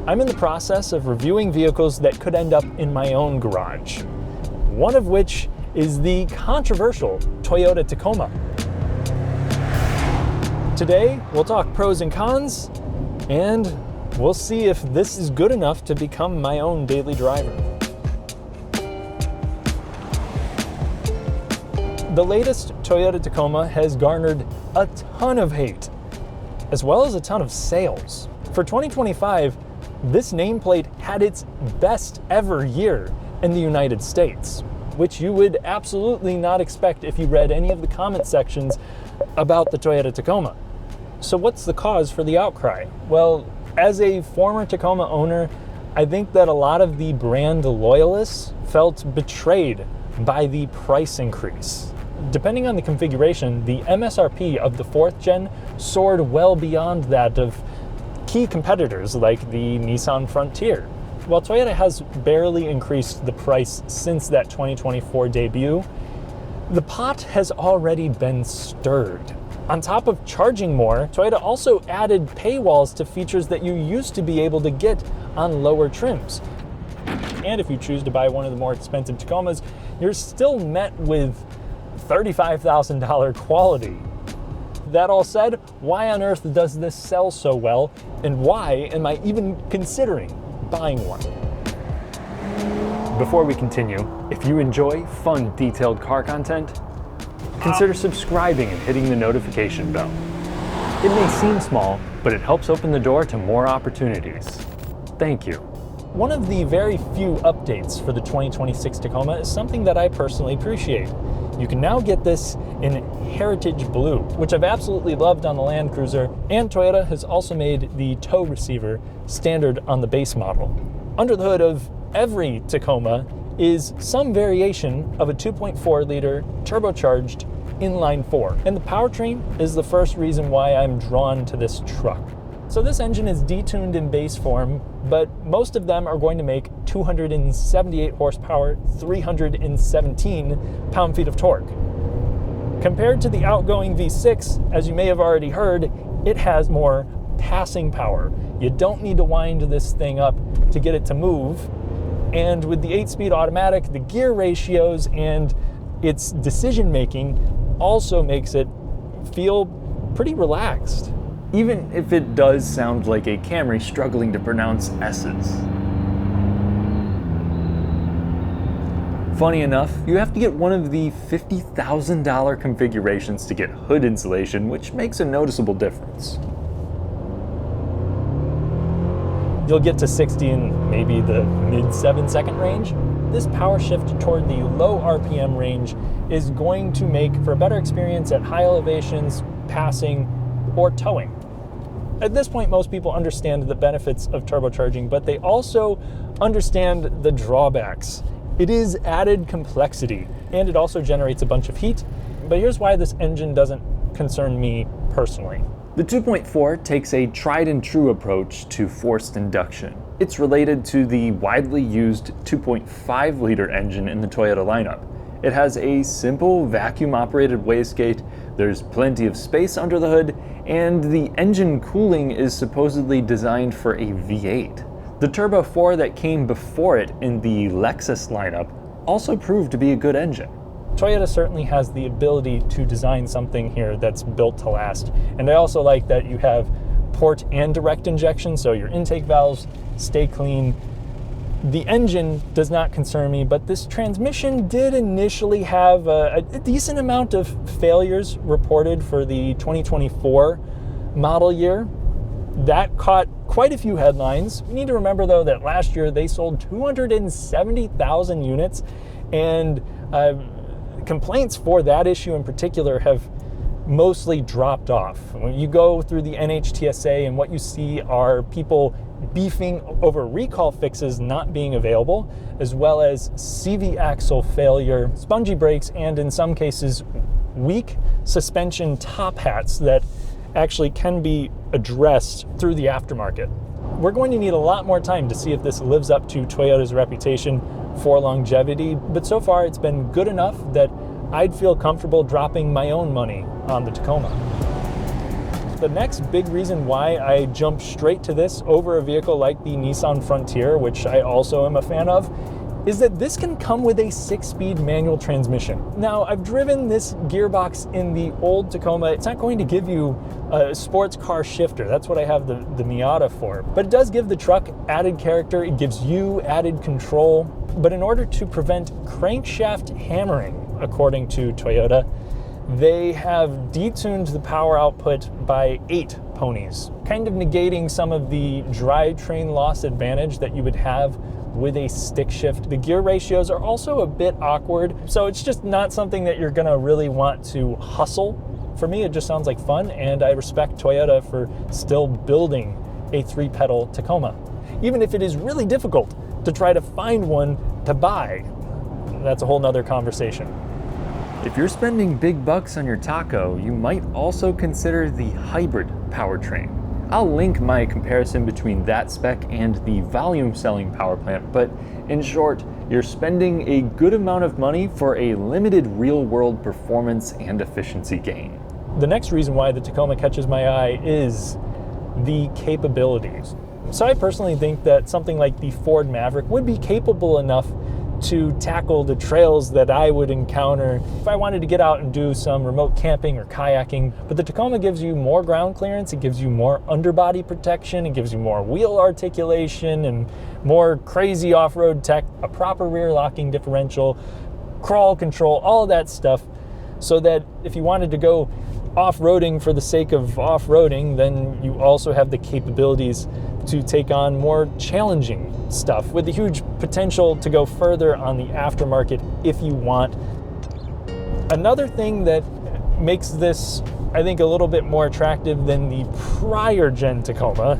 I'm in the process of reviewing vehicles that could end up in my own garage. One of which is the controversial Toyota Tacoma. Today, we'll talk pros and cons, and we'll see if this is good enough to become my own daily driver. The latest Toyota Tacoma has garnered a ton of hate, as well as a ton of sales. For 2025, this nameplate had its best ever year in the United States, which you would absolutely not expect if you read any of the comment sections about the Toyota Tacoma. So what's the cause for the outcry? Well, as a former Tacoma owner, I think that a lot of the brand loyalists felt betrayed by the price increase. Depending on the configuration, the MSRP of the 4th gen soared well beyond that of key competitors like the Nissan Frontier. While Toyota has barely increased the price since that 2024 debut, the pot has already been stirred. On top of charging more, Toyota also added paywalls to features that you used to be able to get on lower trims. And if you choose to buy one of the more expensive Tacomas, you're still met with $35,000 quality. That all said, why on earth does this sell so well, and why am I even considering buying one? Before we continue, if you enjoy fun, detailed car content, consider subscribing and hitting the notification bell. It may seem small, but it helps open the door to more opportunities. Thank you. One of the very few updates for the 2026 Tacoma is something that I personally appreciate. You can now get this in Heritage Blue, which I've absolutely loved on the Land Cruiser, and Toyota has also made the tow receiver standard on the base model. Under the hood of every Tacoma is some variation of a 2.4-liter turbocharged inline-4, and the powertrain is the first reason why I'm drawn to this truck. So this engine is detuned in base form, but most of them are going to make 278 horsepower, 317 pound-feet of torque. Compared to the outgoing V6, as you may have already heard, it has more passing power. You don't need to wind this thing up to get it to move. And with the 8-speed automatic, the gear ratios and its decision-making also makes it feel pretty relaxed. Even if it does sound like a Camry struggling to pronounce S's. Funny enough, you have to get one of the $50,000 configurations to get hood insulation, which makes a noticeable difference. You'll get to 60 in maybe the mid 7-second range. This power shift toward the low RPM range is going to make for a better experience at high elevations, passing, or towing. At this point, most people understand the benefits of turbocharging, but they also understand the drawbacks. It is added complexity, and it also generates a bunch of heat, but here's why this engine doesn't concern me personally. The 2.4 takes a tried and true approach to forced induction. It's related to the widely used 2.5-liter engine in the Toyota lineup. It has a simple vacuum-operated wastegate, there's plenty of space under the hood, and the engine cooling is supposedly designed for a V8. The Turbo 4 that came before it in the Lexus lineup also proved to be a good engine. Toyota certainly has the ability to design something here that's built to last. And I also like that you have port and direct injection, so your intake valves stay clean. The engine does not concern me, but this transmission did initially have a decent amount of failures reported for the 2024 model year. That caught quite a few headlines. We need to remember, though, that last year they sold 270,000 units, and complaints for that issue in particular have mostly dropped off. When you go through the NHTSA and what you see are people beefing over recall fixes not being available, as well as CV axle failure, spongy brakes, and in some cases weak suspension top hats that actually can be addressed through the aftermarket. We're going to need a lot more time to see if this lives up to Toyota's reputation for longevity, but so far it's been good enough that I'd feel comfortable dropping my own money on the Tacoma. The next big reason why I jumped straight to this over a vehicle like the Nissan Frontier, which I also am a fan of, is that this can come with a 6-speed manual transmission. Now, I've driven this gearbox in the old Tacoma. It's not going to give you a sports car shifter. That's what I have the Miata for. But it does give the truck added character. It gives you added control. But in order to prevent crankshaft hammering, according to Toyota, they have detuned the power output by 8 ponies, kind of negating some of the drivetrain loss advantage that you would have with a stick shift. The gear ratios are also a bit awkward, so it's just not something that you're gonna really want to hustle. For me, it just sounds like fun, and I respect Toyota for still building a 3-pedal Tacoma, even if it is really difficult to try to find one to buy. That's a whole nother conversation. If you're spending big bucks on your taco, you might also consider the hybrid powertrain. I'll link my comparison between that spec and the volume selling power plant, but in short, you're spending a good amount of money for a limited real-world performance and efficiency gain. The next reason why the Tacoma catches my eye is the capabilities. So I personally think that something like the Ford Maverick would be capable enough to tackle the trails that I would encounter if I wanted to get out and do some remote camping or kayaking. But the Tacoma gives you more ground clearance, it gives you more underbody protection, it gives you more wheel articulation and more crazy off-road tech, a proper rear locking differential, crawl control, all of that stuff, so that if you wanted to go off-roading for the sake of off-roading, then you also have the capabilities to take on more challenging stuff with the huge potential to go further on the aftermarket if you want. Another thing that makes this, I think, a little bit more attractive than the prior gen Tacoma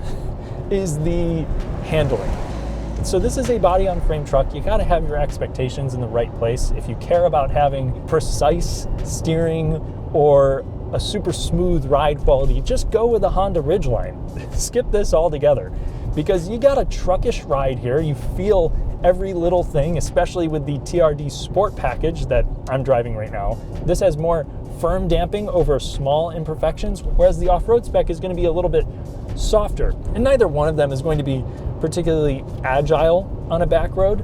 is the handling. So this is a body-on-frame truck. You gotta have your expectations in the right place. If you care about having precise steering or a super smooth ride quality, just go with a Honda Ridgeline. Skip this altogether, because you got a truckish ride here. You feel every little thing, especially with the TRD Sport package that I'm driving right now. This has more firm damping over small imperfections, whereas the off-road spec is going to be a little bit softer. And neither one of them is going to be particularly agile on a back road.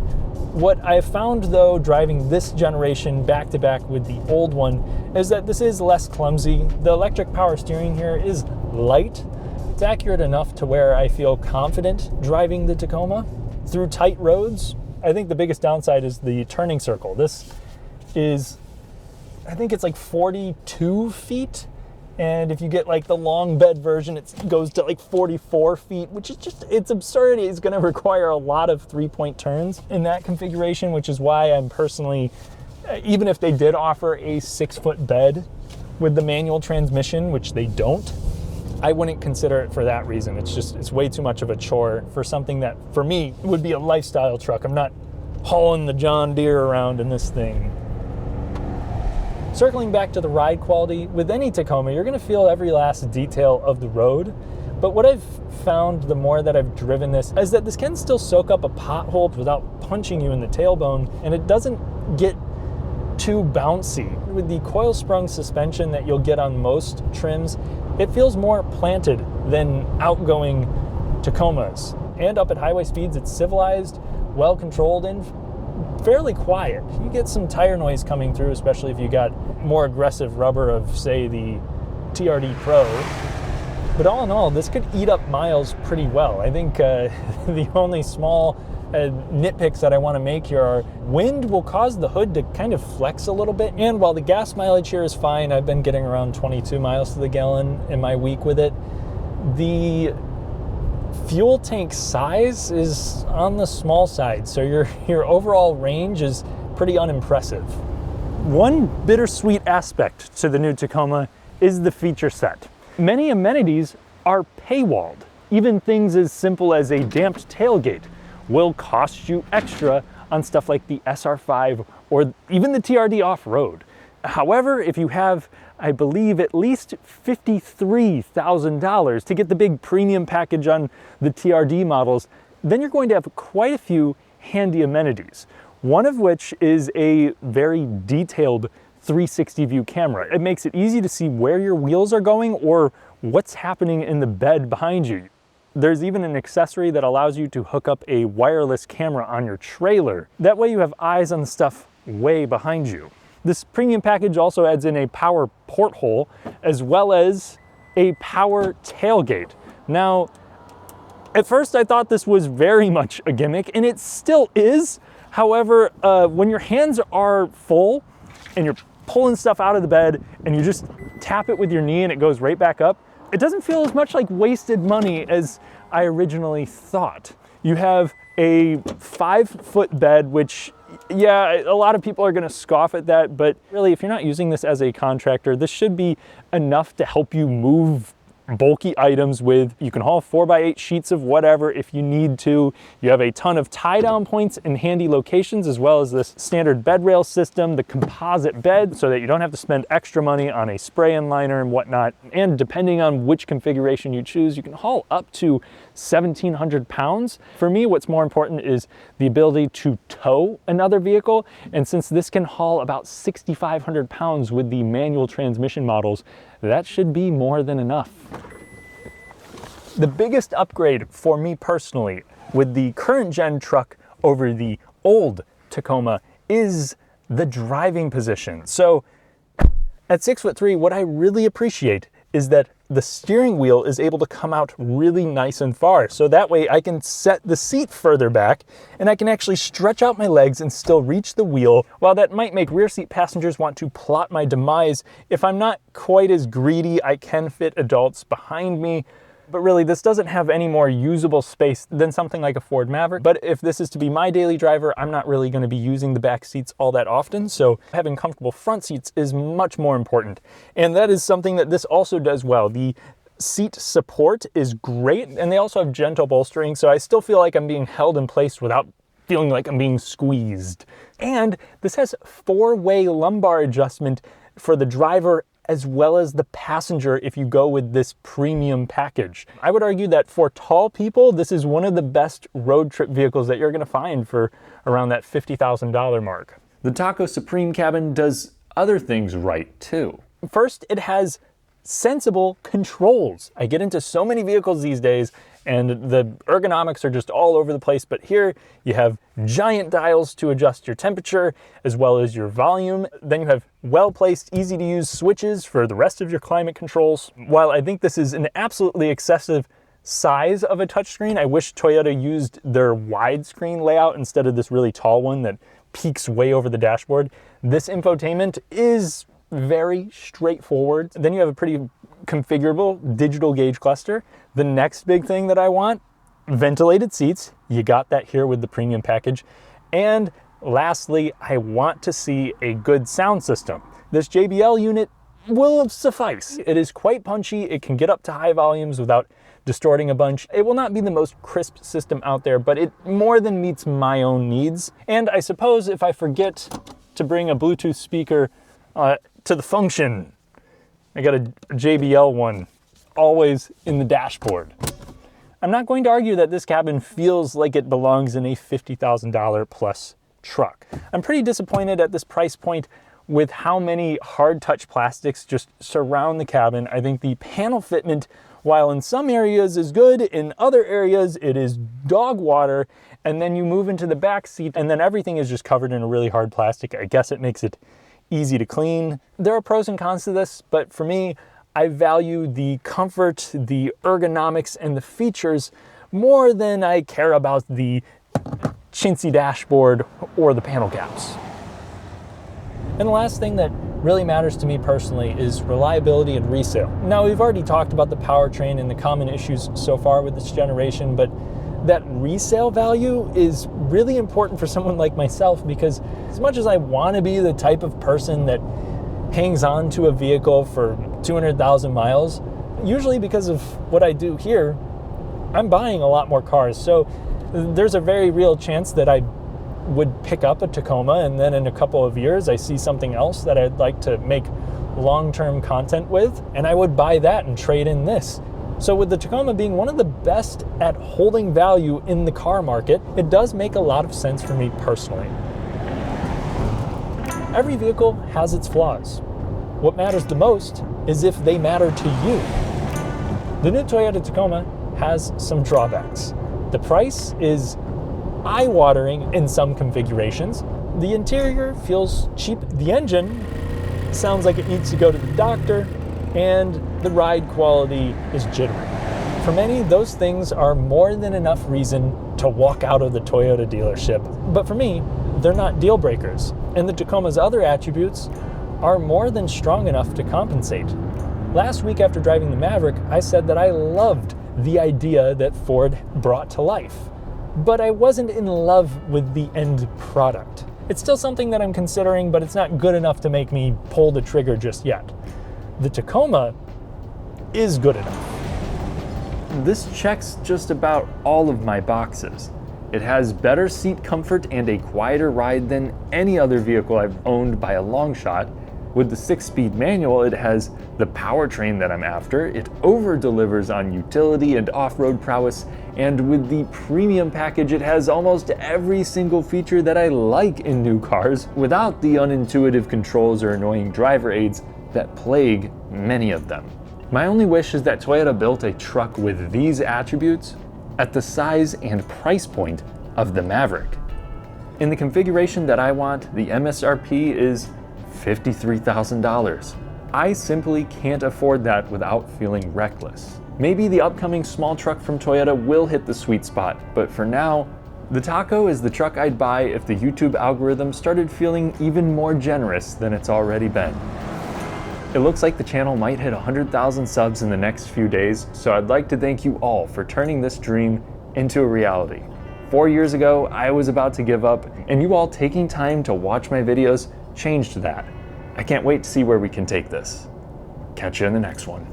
What I found, though, driving this generation back to back with the old one, is that this is less clumsy. The electric power steering here is light. It's accurate enough to where I feel confident driving the Tacoma through tight roads. I think the biggest downside is the turning circle. This is, I think it's like 42 feet. And if you get like the long bed version, it goes to like 44 feet, which is just, it's absurd. It's going to require a lot of 3-point turns in that configuration, which is why I'm personally, even if they did offer a 6-foot bed with the manual transmission, which they don't, I wouldn't consider it for that reason. It's way too much of a chore for something that, for me, would be a lifestyle truck. I'm not hauling the John Deere around in this thing. Circling back to the ride quality, with any Tacoma, you're going to feel every last detail of the road. But what I've found the more that I've driven this is that this can still soak up a pothole without punching you in the tailbone, and it doesn't get too bouncy. With the coil sprung suspension that you'll get on most trims, it feels more planted than outgoing Tacomas. And up at highway speeds, it's civilized, well controlled, and fairly quiet. You get some tire noise coming through, especially if you got more aggressive rubber of, say, the TRD Pro. But all in all, this could eat up miles pretty well. I think the only small nitpicks that I want to make here are wind will cause the hood to kind of flex a little bit. And while the gas mileage here is fine, I've been getting around 22 miles to the gallon in my week with it. The fuel tank size is on the small side, so your overall range is pretty unimpressive. One bittersweet aspect to the new Tacoma is the feature set. Many amenities are paywalled. Even things as simple as a damped tailgate will cost you extra on stuff like the SR5 or even the TRD off-road. However, if you have, I believe, at least $53,000 to get the big premium package on the TRD models, then you're going to have quite a few handy amenities. One of which is a very detailed 360 view camera. It makes it easy to see where your wheels are going or what's happening in the bed behind you. There's even an accessory that allows you to hook up a wireless camera on your trailer. That way you have eyes on the stuff way behind you. This premium package also adds in a power porthole as well as a power tailgate. Now, at first I thought this was very much a gimmick, and it still is. However, when your hands are full and you're pulling stuff out of the bed and you just tap it with your knee and it goes right back up, it doesn't feel as much like wasted money as I originally thought. You have a 5-foot bed, which, yeah, a lot of people are gonna scoff at that, but really, if you're not using this as a contractor, this should be enough to help you move bulky items with. You can haul 4x8 sheets of whatever if you need to. You have a ton of tie-down points in handy locations, as well as this standard bed rail system, the composite bed, so that you don't have to spend extra money on a spray-in liner and whatnot. And depending on which configuration you choose, you can haul up to 1,700 pounds. For me, what's more important is the ability to tow another vehicle. And since this can haul about 6,500 pounds with the manual transmission models, that should be more than enough. The biggest upgrade for me personally with the current gen truck over the old Tacoma is the driving position. So at 6'3", what I really appreciate is that the steering wheel is able to come out really nice and far. So that way I can set the seat further back and I can actually stretch out my legs and still reach the wheel. While that might make rear seat passengers want to plot my demise, if I'm not quite as greedy, I can fit adults behind me. But really, this doesn't have any more usable space than something like a Ford Maverick. But if this is to be my daily driver, I'm not really going to be using the back seats all that often. So having comfortable front seats is much more important. And that is something that this also does well. The seat support is great, and they also have gentle bolstering. So I still feel like I'm being held in place without feeling like I'm being squeezed. And this has 4-way lumbar adjustment for the driver as well as the passenger if you go with this premium package. I would argue that for tall people, this is one of the best road trip vehicles that you're gonna find for around that $50,000 mark. The Taco Supreme cabin does other things right too. First, it has sensible controls. I get into so many vehicles these days and the ergonomics are just all over the place, but here you have giant dials to adjust your temperature as well as your volume. Then you have well-placed, easy-to-use switches for the rest of your climate controls. While I think this is an absolutely excessive size of a touchscreen, I wish Toyota used their widescreen layout instead of this really tall one that peaks way over the dashboard. This infotainment is very straightforward. Then you have a pretty configurable digital gauge cluster. The next big thing that I want, ventilated seats. You got that here with the premium package. And lastly, I want to see a good sound system. This JBL unit will suffice. It is quite punchy. It can get up to high volumes without distorting a bunch. It will not be the most crisp system out there, but it more than meets my own needs. And I suppose if I forget to bring a Bluetooth speaker to the function, I got a JBL one always in the dashboard. I'm not going to argue that this cabin feels like it belongs in a $50,000 plus truck. I'm pretty disappointed at this price point with how many hard touch plastics just surround the cabin. I think the panel fitment, while in some areas is good, in other areas it is dog water. And then you move into the back seat and then everything is just covered in a really hard plastic. I guess it makes it easy to clean. There are pros and cons to this, but for me, I value the comfort, the ergonomics, and the features more than I care about the chintzy dashboard or the panel gaps. And the last thing that really matters to me personally is reliability and resale. Now, we've already talked about the powertrain and the common issues so far with this generation, but that resale value is really important for someone like myself, because as much as I want to be the type of person that hangs on to a vehicle for 200,000 miles, usually because of what I do here, I'm buying a lot more cars. So there's a very real chance that I would pick up a Tacoma and then in a couple of years I see something else that I'd like to make long-term content with, and I would buy that and trade in this. So with the Tacoma being one of the best at holding value in the car market, it does make a lot of sense for me personally. Every vehicle has its flaws. What matters the most is if they matter to you. The new Toyota Tacoma has some drawbacks. The price is eye-watering in some configurations. The interior feels cheap. The engine sounds like it needs to go to the doctor, and the ride quality is jittery. For many, those things are more than enough reason to walk out of the Toyota dealership. But for me, they're not deal breakers, and the Tacoma's other attributes are more than strong enough to compensate. Last week after driving the Maverick, I said that I loved the idea that Ford brought to life, but I wasn't in love with the end product. It's still something that I'm considering, but it's not good enough to make me pull the trigger just yet. The Tacoma is good enough. This checks just about all of my boxes. It has better seat comfort and a quieter ride than any other vehicle I've owned by a long shot. With the 6-speed manual, it has the powertrain that I'm after. It over-delivers on utility and off-road prowess. And with the premium package, it has almost every single feature that I like in new cars without the unintuitive controls or annoying driver aids that plague many of them. My only wish is that Toyota built a truck with these attributes at the size and price point of the Maverick. In the configuration that I want, the MSRP is $53,000. I simply can't afford that without feeling reckless. Maybe the upcoming small truck from Toyota will hit the sweet spot, but for now, the Taco is the truck I'd buy if the YouTube algorithm started feeling even more generous than it's already been. It looks like the channel might hit 100,000 subs in the next few days, so I'd like to thank you all for turning this dream into a reality. 4 years ago, I was about to give up, and you all taking time to watch my videos changed that. I can't wait to see where we can take this. Catch you in the next one.